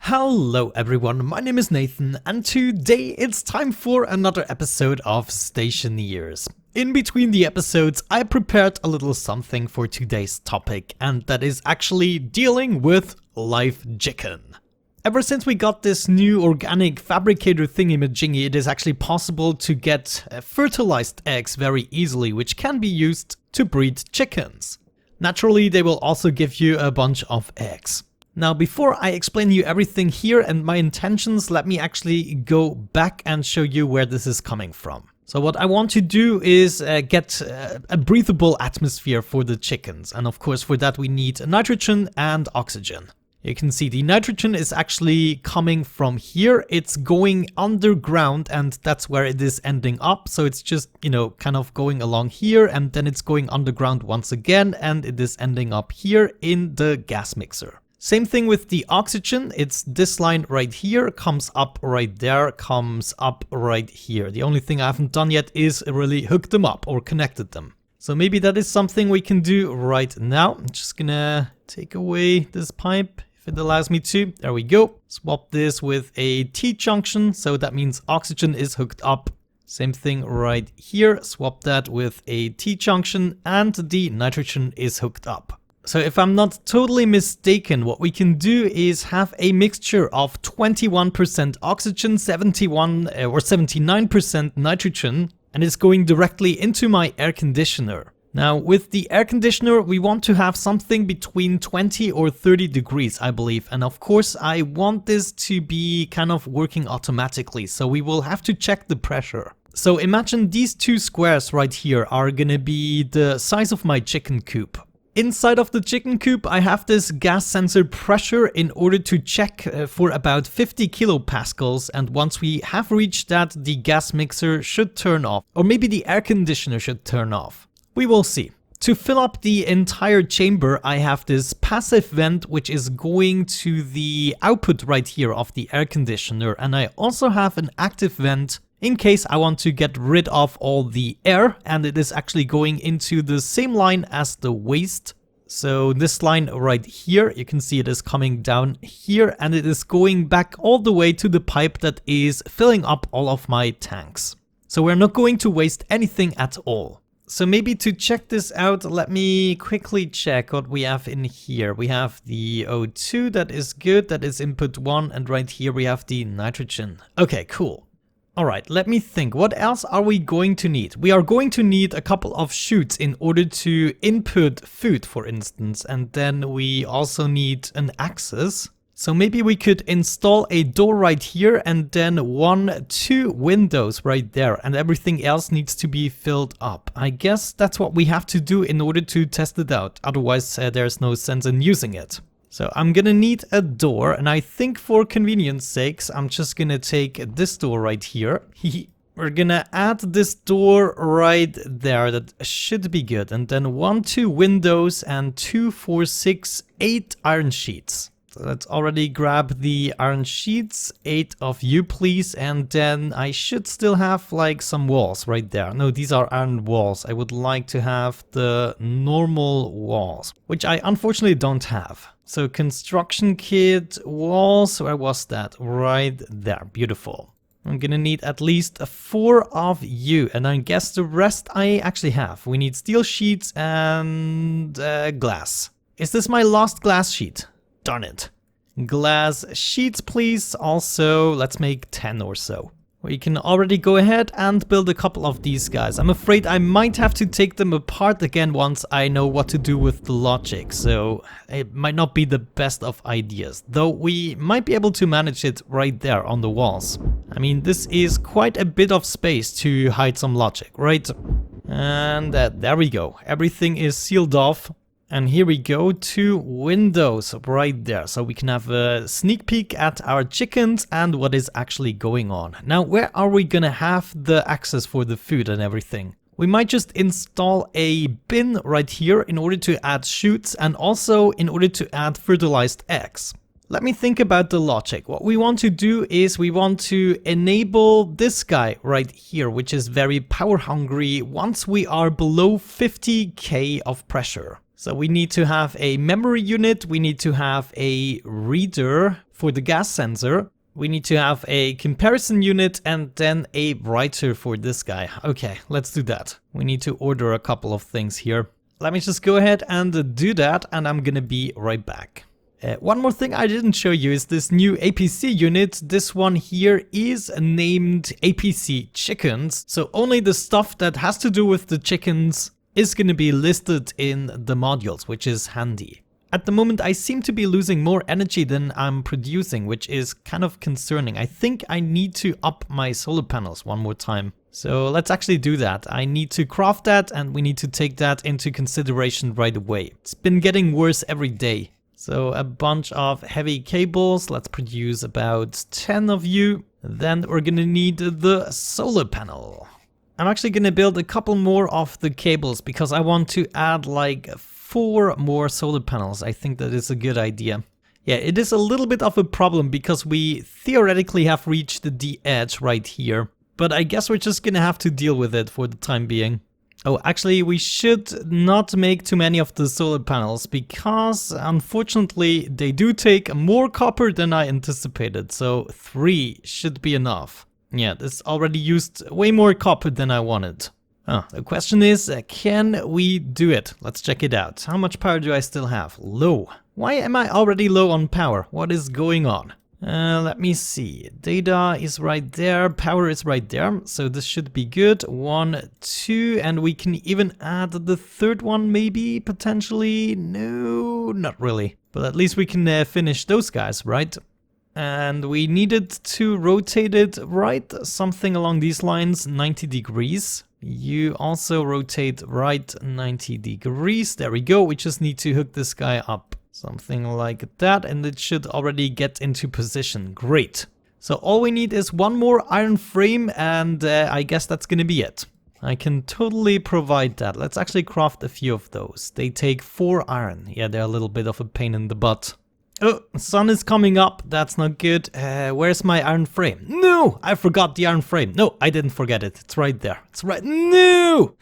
Hello everyone, my name is Nathan and today it's time for another episode of Stationeers. In between the episodes I prepared a little something for today's topic, and that is actually dealing with live chicken. Ever since we got this new organic fabricator thingy-majingy, it is actually possible to get fertilized eggs very easily, which can be used to breed chickens. Naturally, they will also give you a bunch of eggs. Now, before I explain you everything here and my intentions, let me actually go back and show you where this is coming from. So what I want to do is get a breathable atmosphere for the chickens. And of course, for that we need nitrogen and oxygen. You can see the nitrogen is actually coming from here. It's going underground and that's where it is ending up. So it's just, kind of going along here and then it's going underground once again and it is ending up here in the gas mixer. Same thing with the oxygen. It's this line right here, comes up right there, comes up right here. The only thing I haven't done yet is really hook them up or connected them. So maybe that is something we can do right now. I'm just gonna take away this pipe if it allows me to. There we go. Swap this with a T-junction, so that means oxygen is hooked up. Same thing right here. Swap that with a T-junction and the nitrogen is hooked up. So if I'm not totally mistaken, what we can do is have a mixture of 21% oxygen, 71 or 79% nitrogen, and it's going directly into my air conditioner. Now with the air conditioner, we want to have something between 20 or 30 degrees, I believe. And of course, I want this to be kind of working automatically, so we will have to check the pressure. So imagine these two squares right here are gonna be the size of my chicken coop. Inside of the chicken coop, I have this gas sensor pressure in order to check for about 50 kilopascals, and once we have reached that, the gas mixer should turn off, or maybe the air conditioner should turn off. We will see. To fill up the entire chamber, I have this passive vent which is going to the output right here of the air conditioner, and I also have an active vent in case I want to get rid of all the air, and it is actually going into the same line as the waste. So this line right here, you can see it is coming down here and it is going back all the way to the pipe that is filling up all of my tanks. So we're not going to waste anything at all. So maybe to check this out, let me quickly check what we have in here. We have the O2, that is good, that is input 1, and right here we have the nitrogen. Okay, cool. Alright, let me think. What else are we going to need? We are going to need a couple of chutes in order to input food, for instance. And then we also need an axis. So maybe we could install a door right here and then 2 windows right there. And everything else needs to be filled up. I guess that's what we have to do in order to test it out. Otherwise, there's no sense in using it. So I'm gonna need a door, and I think for convenience sakes, I'm just gonna take this door right here. We're gonna add this door right there. That should be good. And then 2 windows and 2, 4, 6, 8 iron sheets. So let's already grab the iron sheets, 8 of you please, and then I should still have like some walls right there. No, these are iron walls. I would like to have the normal walls, which I unfortunately don't have. So construction kit, walls, where was that? Right there, beautiful. I'm gonna need at least 4 of you, and I guess the rest I actually have. We need steel sheets and glass. Is this my last glass sheet? Darn it. Glass sheets please. Also, let's make 10 or so. We can already go ahead and build a couple of these guys. I'm afraid I might have to take them apart again once I know what to do with the logic, so it might not be the best of ideas, though we might be able to manage it right there on the walls. I mean, this is quite a bit of space to hide some logic, right? And there we go. Everything is sealed off. And here we go, 2 windows right there, so we can have a sneak peek at our chickens and what is actually going on. Now, where are we gonna have the access for the food and everything? We might just install a bin right here in order to add chutes and also in order to add fertilized eggs. Let me think about the logic. What we want to do is we want to enable this guy right here, which is very power hungry once we are below 50k of pressure. So we need to have a memory unit, we need to have a reader for the gas sensor, we need to have a comparison unit, and then a writer for this guy. Okay, let's do that. We need to order a couple of things here. Let me just go ahead and do that, and I'm gonna be right back. One more thing I didn't show you is this new APC unit. This one here is named APC Chickens. So only the stuff that has to do with the chickens is going to be listed in the modules, which is handy. At the moment I seem to be losing more energy than I'm producing, which is kind of concerning. I think I need to up my solar panels one more time. So let's actually do that. I need to craft that, and we need to take that into consideration right away. It's been getting worse every day. So a bunch of heavy cables, let's produce about 10 of you. Then we're going to need the solar panel. I'm actually going to build a couple more of the cables because I want to add like 4 more solar panels. I think that is a good idea. Yeah, it is a little bit of a problem because we theoretically have reached the edge right here. But I guess we're just going to have to deal with it for the time being. Oh, actually, we should not make too many of the solar panels because unfortunately they do take more copper than I anticipated. So 3 should be enough. Yeah, this already used way more copper than I wanted. The question is, can we do it? Let's check it out. How much power do I still have? Low. Why am I already low on power? What is going on? Let me see. Data is right there. Power is right there. So this should be good. 1, 2, and we can even add the third one maybe, potentially. No, not really. But at least we can finish those guys, right? And we needed to rotate it, right? Something along these lines, 90 degrees. You also rotate right 90 degrees. There we go. We just need to hook this guy up. Something like that, and it should already get into position. Great. So all we need is one more iron frame, and I guess that's gonna be it. I can totally provide that. Let's actually craft a few of those. They take 4 iron. Yeah, they're a little bit of a pain in the butt. Oh, sun is coming up. That's not good. Where's my iron frame? No, I forgot the iron frame. No, I didn't forget it. It's right there. It's right. No!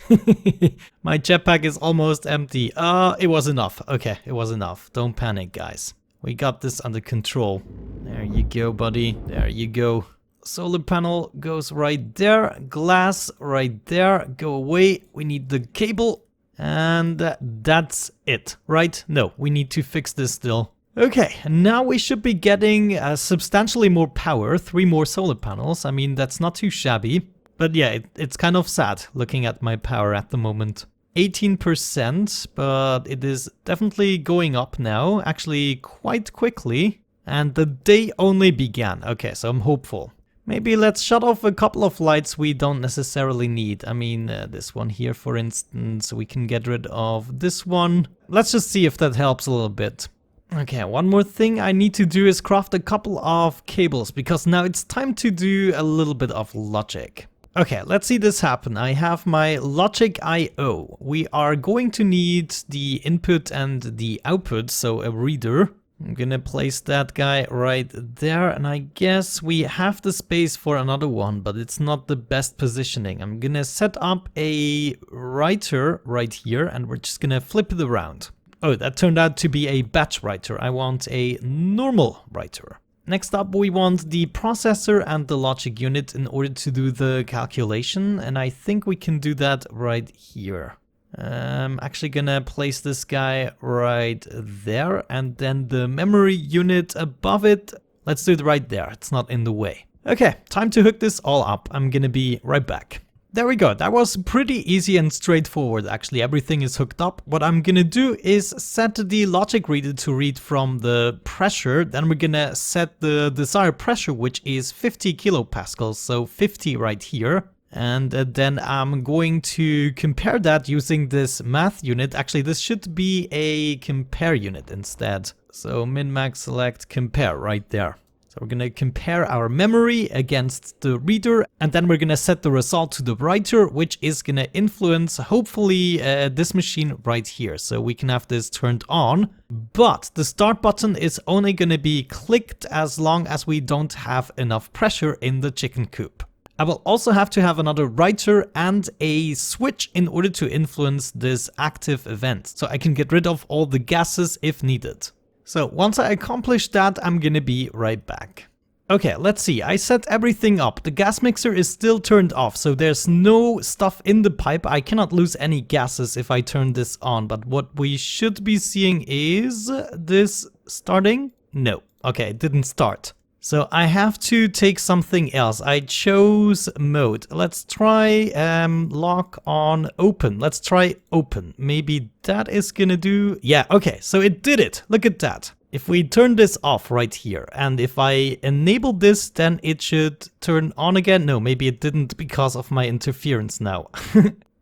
My jetpack is almost empty. It was enough. Okay, it was enough. Don't panic, guys. We got this under control. There you go, buddy. There you go. Solar panel goes right there. Glass right there. Go away. We need the cable. And that's it, right? No, we need to fix this still. Okay, now we should be getting substantially more power, 3 more solar panels. I mean, that's not too shabby. But yeah, it's kind of sad looking at my power at the moment. 18%, but it is definitely going up now, actually quite quickly. And the day only began. Okay, so I'm hopeful. Maybe let's shut off a couple of lights we don't necessarily need. I mean, this one here, for instance, we can get rid of this one. Let's just see if that helps a little bit. Okay, one more thing I need to do is craft a couple of cables, because now it's time to do a little bit of logic. Okay, let's see this happen. I have my logic I/O. We are going to need the input and the output, so a reader. I'm gonna place that guy right there, and I guess we have the space for another one, but it's not the best positioning. I'm gonna set up a writer right here, and we're just gonna flip it around. Oh, that turned out to be a batch writer. I want a normal writer. Next up, we want the processor and the logic unit in order to do the calculation, and I think we can do that right here. I'm actually gonna place this guy right there, and then the memory unit above it. Let's do it right there. It's not in the way. Okay, time to hook this all up. I'm gonna be right back. There we go. That was pretty easy and straightforward. Actually, everything is hooked up. What I'm gonna do is set the logic reader to read from the pressure. Then we're gonna set the desired pressure, which is 50 kilopascals, so 50 right here. And then I'm going to compare that using this math unit. Actually, this should be a compare unit instead. So min-max select compare right there. So we're gonna compare our memory against the reader, and then we're gonna set the result to the writer, which is gonna influence, hopefully, this machine right here. So we can have this turned on, but the start button is only gonna be clicked as long as we don't have enough pressure in the chicken coop. I will also have to have another writer and a switch in order to influence this active event, so I can get rid of all the gases if needed. So once I accomplish that, I'm gonna be right back. Okay, let's see, I set everything up. The gas mixer is still turned off, so there's no stuff in the pipe. I cannot lose any gases if I turn this on, but what we should be seeing is this starting? No. Okay, it didn't start. So I have to take something else. I chose mode. Let's try lock on open. Let's try open. Maybe that is gonna do. Yeah, okay, so it did it. Look at that. If we turn this off right here, and if I enable this, then it should turn on again. No, maybe it didn't because of my interference now.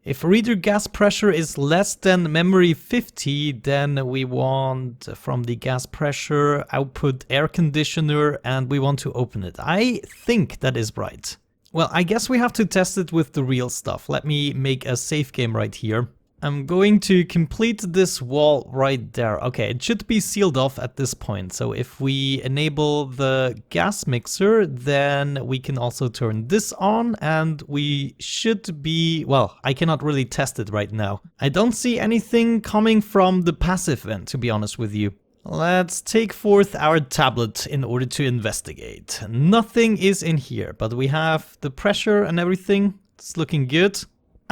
If reader gas pressure is less than memory 50, then we want from the gas pressure output air conditioner, and we want to open it. I think that is right. Well, I guess we have to test it with the real stuff. Let me make a save game right here. I'm going to complete this wall right there. Okay, it should be sealed off at this point. So if we enable the gas mixer, then we can also turn this on, and we should be, well, I cannot really test it right now. I don't see anything coming from the passive vent, to be honest with you. Let's take forth our tablet in order to investigate. Nothing is in here, but we have the pressure and everything. It's looking good.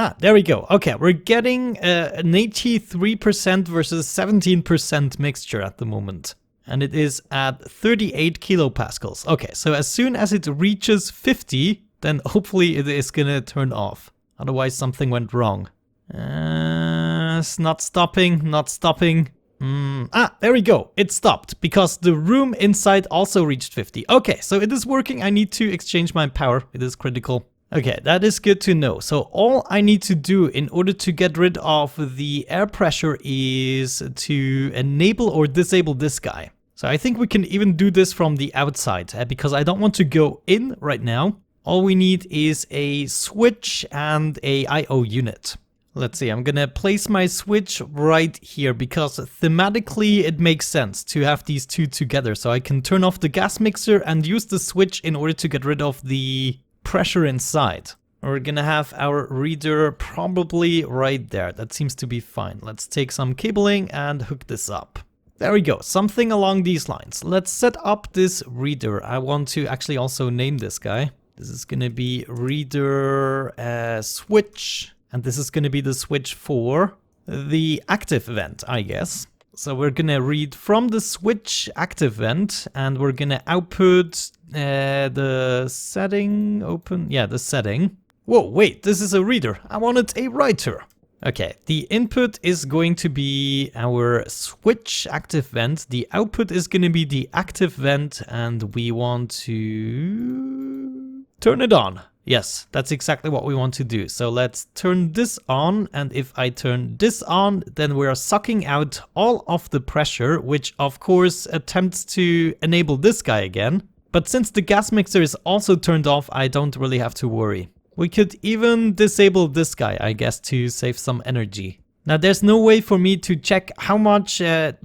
Ah, there we go. Okay, we're getting an 83% versus 17% mixture at the moment. And it is at 38 kilopascals. Okay, so as soon as it reaches 50, then hopefully it is gonna turn off. Otherwise something went wrong. It's not stopping, not stopping. Ah, there we go. It stopped because the room inside also reached 50. Okay, so it is working. I need to exchange my power. It is critical. Okay, that is good to know. So all I need to do in order to get rid of the air pressure is to enable or disable this guy. So I think we can even do this from the outside because I don't want to go in right now. All we need is a switch and a I/O unit. Let's see, I'm gonna place my switch right here because thematically it makes sense to have these two together. So I can turn off the gas mixer and use the switch in order to get rid of the pressure inside. We're gonna have our reader probably right there. That seems to be fine. Let's take some cabling and hook this up. There we go, something along these lines. Let's set up this reader. I want to actually also name this guy. This is gonna be reader switch, and this is gonna be the switch for the active event, I guess. So we're gonna read from the switch active vent, and we're gonna output the setting open. Yeah, the setting. Whoa, wait, this is a reader. I wanted a writer. Okay, the input is going to be our switch active vent. The output is gonna be the active vent, and we want to turn it on. Yes, that's exactly what we want to do. So let's turn this on, and if I turn this on, then we're sucking out all of the pressure, which of course attempts to enable this guy again. But since the gas mixer is also turned off, I don't really have to worry. We could even disable this guy, I guess, to save some energy. Now there's no way for me to check how much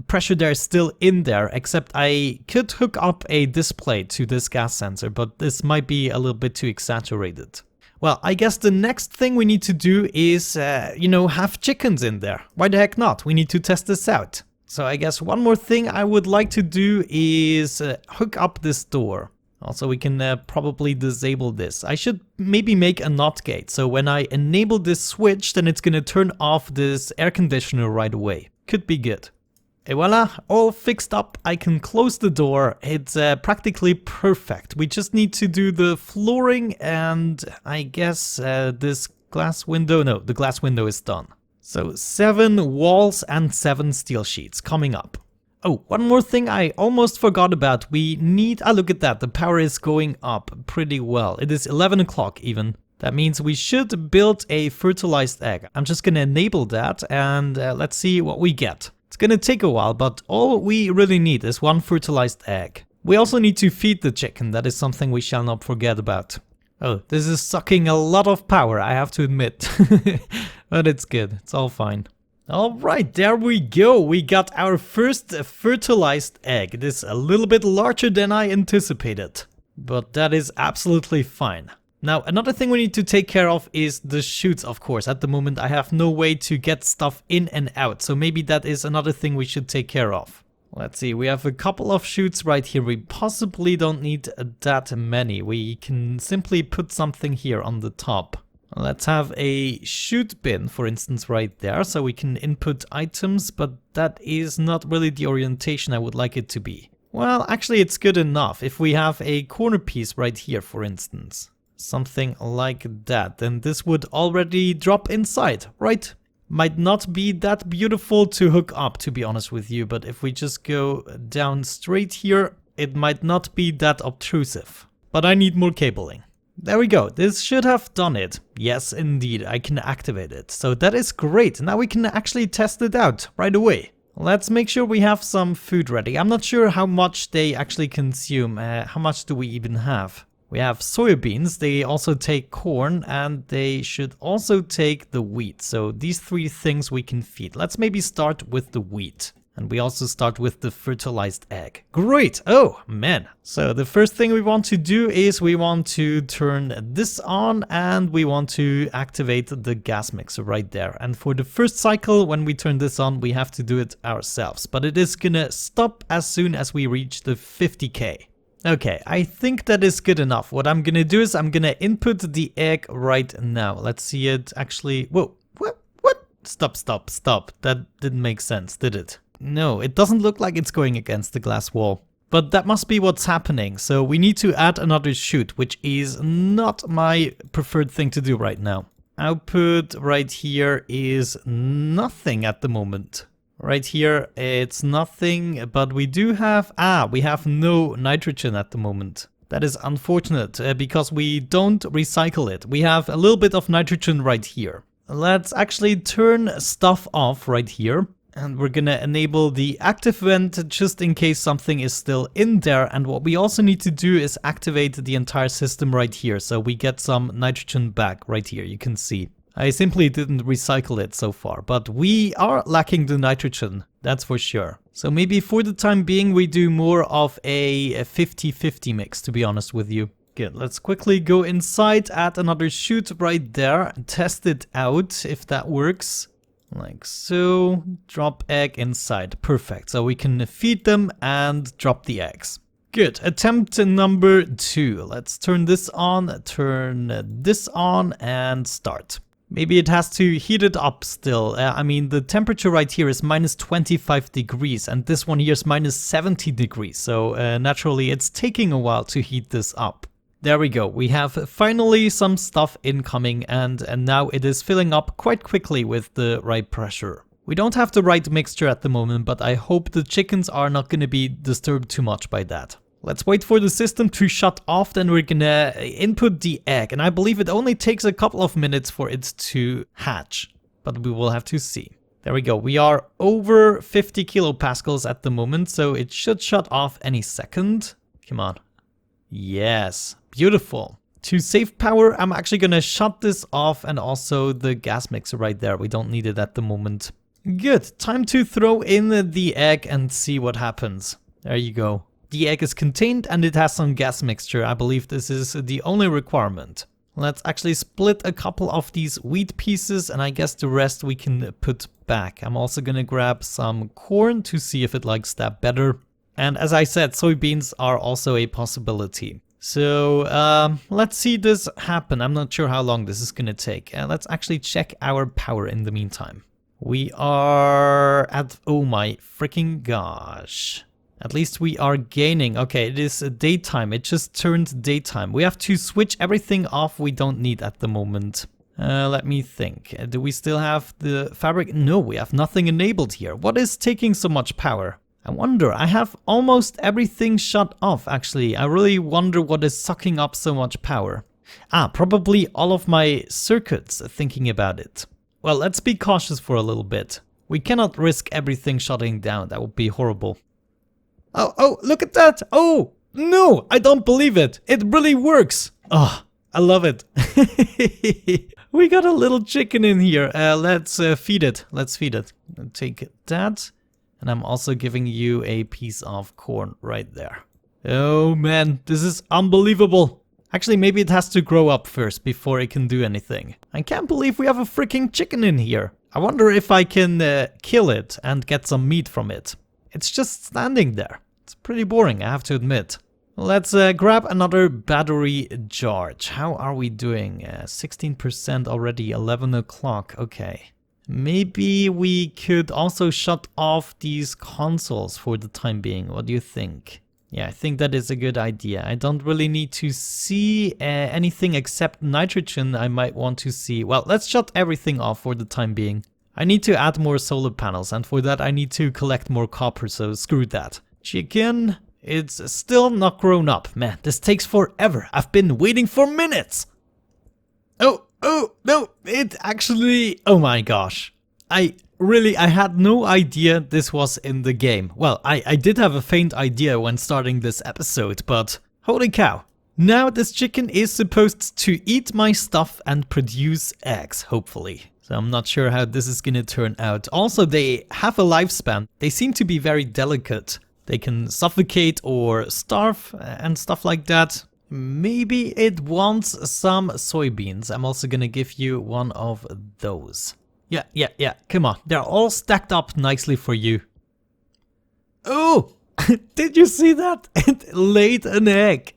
pressure there is still in there, except I could hook up a display to this gas sensor, but this might be a little bit too exaggerated. Well, I guess the next thing we need to do is, have chickens in there. Why the heck not? We need to test this out. So I guess one more thing I would like to do is hook up this door. Also, we can probably disable this. I should maybe make a NOT gate, so when I enable this switch, then it's gonna turn off this air conditioner right away. Could be good. Et voila, all fixed up. I can close the door. It's practically perfect. We just need to do the flooring and I guess this glass window. No, the glass window is done. So 7 walls and 7 steel sheets coming up. Oh, one more thing I almost forgot about. We need, look at that, the power is going up pretty well. It is 11 o'clock even. That means we should build a fertilized egg. I'm just gonna enable that and let's see what we get. It's gonna take a while, but all we really need is 1 fertilized egg. We also need to feed the chicken. That is something we shall not forget about. Oh, this is sucking a lot of power, I have to admit. But it's good, it's all fine. Alright, there we go. We got our first fertilized egg. It is a little bit larger than I anticipated, but that is absolutely fine. Now, another thing we need to take care of is the chutes, of course. At the moment, I have no way to get stuff in and out, so maybe that is another thing we should take care of. Let's see, we have a couple of chutes right here. We possibly don't need that many. We can simply put something here on the top. Let's have a chute bin, for instance, right there, so we can input items, but that is not really the orientation I would like it to be. Well, actually, it's good enough. If we have a corner piece right here, for instance, something like that, then this would already drop inside, right? Might not be that beautiful to hook up, to be honest with you, but if we just go down straight here, it might not be that obtrusive. But I need more cabling. There we go, this should have done it. Yes, indeed, I can activate it. So that is great, now we can actually test it out right away. Let's make sure we have some food ready. I'm not sure how much they actually consume. How much do we even have? We have soybeans, they also take corn, and they should also take the wheat. So these three things we can feed. Let's maybe start with the wheat. And we also start with the fertilized egg. Great! Oh, man. So the first thing we want to do is we want to turn this on and we want to activate the gas mixer right there. And for the first cycle, when we turn this on, we have to do it ourselves. But it is gonna stop as soon as we reach the 50k. Okay, I think that is good enough. What I'm gonna do is I'm gonna input the egg right now. Let's see it actually... Whoa, what? Stop. That didn't make sense, did it? No, it doesn't look like it's going against the glass wall. But that must be what's happening. So we need to add another chute, which is not my preferred thing to do right now. Output right here is nothing at the moment. Right here, it's nothing, but we do have... we have no nitrogen at the moment. That is unfortunate, because we don't recycle it. We have a little bit of nitrogen right here. Let's actually turn stuff off right here. And we're gonna enable the active vent just in case something is still in there. And what we also need to do is activate the entire system right here. So we get some nitrogen back right here, you can see. I simply didn't recycle it so far, but we are lacking the nitrogen, that's for sure. So maybe for the time being we do more of a 50-50 mix, to be honest with you. Good, let's quickly go inside, add another chute right there, and test it out if that works. Like so, drop egg inside, perfect. So we can feed them and drop the eggs. Good, attempt number 2. Let's turn this on, and start. Maybe it has to heat it up still. I mean, the temperature right here is minus 25 degrees and this one here is minus 70 degrees. So naturally it's taking a while to heat this up. There we go. We have finally some stuff incoming and now it is filling up quite quickly with the right pressure. We don't have the right mixture at the moment, but I hope the chickens are not going to be disturbed too much by that. Let's wait for the system to shut off, then we're gonna input the egg. And I believe it only takes a couple of minutes for it to hatch, but we will have to see. There we go. We are over 50 kilopascals at the moment, so it should shut off any second. Come on. Yes, beautiful. To save power, I'm actually gonna shut this off and also the gas mixer right there. We don't need it at the moment. Good, time to throw in the egg and see what happens. There you go. The egg is contained and it has some gas mixture. I believe this is the only requirement. Let's actually split a couple of these wheat pieces and I guess the rest we can put back. I'm also gonna grab some corn to see if it likes that better. And as I said, soybeans are also a possibility. So let's see this happen. I'm not sure how long this is gonna take. Let's actually check our power in the meantime. We are at, oh my freaking gosh. At least we are gaining. Okay, it is daytime. It just turned daytime. We have to switch everything off we don't need at the moment. Let me think. Do we still have the fabric? No, we have nothing enabled here. What is taking so much power? I wonder. I have almost everything shut off, actually. I really wonder what is sucking up so much power. Probably all of my circuits, thinking about it. Well, let's be cautious for a little bit. We cannot risk everything shutting down. That would be horrible. Oh, look at that. Oh, no, I don't believe it. It really works. Oh, I love it. We got a little chicken in here. Let's feed it. Let's feed it. Take that. And I'm also giving you a piece of corn right there. Oh man, this is unbelievable. Actually, maybe it has to grow up first before it can do anything. I can't believe we have a freaking chicken in here. I wonder if I can kill it and get some meat from it. It's just standing there. It's pretty boring, I have to admit. Let's grab another battery charge. How are we doing? 16% already, 11 o'clock. Okay. Maybe we could also shut off these consoles for the time being. What do you think? Yeah, I think that is a good idea. I don't really need to see anything except nitrogen. I might want to see... Well, let's shut everything off for the time being. I need to add more solar panels, and for that I need to collect more copper, so screw that. Chicken, it's still not grown up. Man, this takes forever. I've been waiting for minutes. Oh, no, it actually... Oh my gosh. I had no idea this was in the game. Well, I did have a faint idea when starting this episode, but holy cow. Now this chicken is supposed to eat my stuff and produce eggs, hopefully. So I'm not sure how this is gonna turn out. Also, they have a lifespan. They seem to be very delicate. They can suffocate or starve and stuff like that. Maybe it wants some soybeans. I'm also gonna give you one of those. Yeah, come on. They're all stacked up nicely for you. Oh, did you see that? It laid an egg.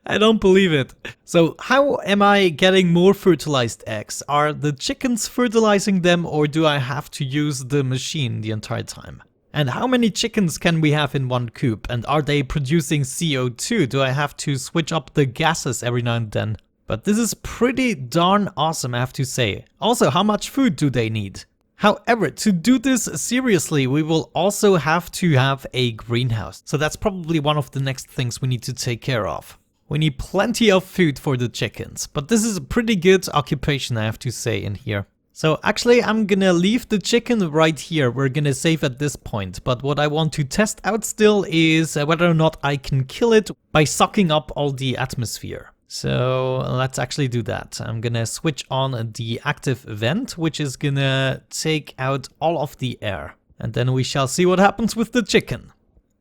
I don't believe it. So how am I getting more fertilized eggs? Are the chickens fertilizing them, or do I have to use the machine the entire time? And how many chickens can we have in one coop? And are they producing CO2? Do I have to switch up the gases every now and then? But this is pretty darn awesome, I have to say. Also, how much food do they need? However, to do this seriously, we will also have to have a greenhouse. So that's probably one of the next things we need to take care of. We need plenty of food for the chickens. But this is a pretty good occupation, I have to say, in here. So actually, I'm gonna leave the chicken right here. We're gonna save at this point. But what I want to test out still is whether or not I can kill it by sucking up all the atmosphere. So let's actually do that. I'm gonna switch on the active vent, which is gonna take out all of the air. And then we shall see what happens with the chicken.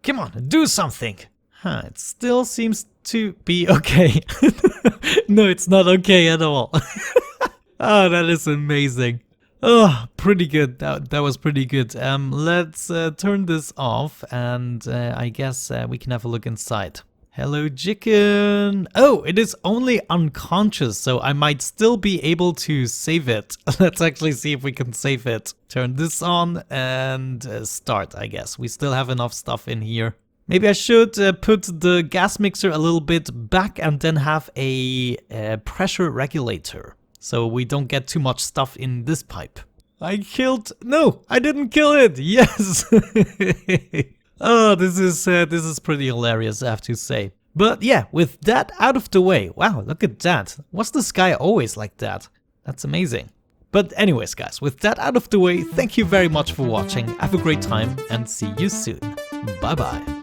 Come on, do something. Huh, it still seems to be okay. No, it's not okay at all. Oh, that is amazing. Oh, pretty good. That was pretty good. Let's turn this off, and I guess we can have a look inside. Hello, chicken. Oh, it is only unconscious, so I might still be able to save it. Let's actually see if we can save it. Turn this on and start, I guess. We still have enough stuff in here. Maybe I should put the gas mixer a little bit back and then have a pressure regulator, so we don't get too much stuff in this pipe. I killed... No, I didn't kill it. Yes. Oh, this is pretty hilarious, I have to say. But yeah, with that out of the way, wow, look at that. Was the sky always like that? That's amazing. But anyways, guys, with that out of the way, thank you very much for watching. Have a great time and see you soon. Bye bye.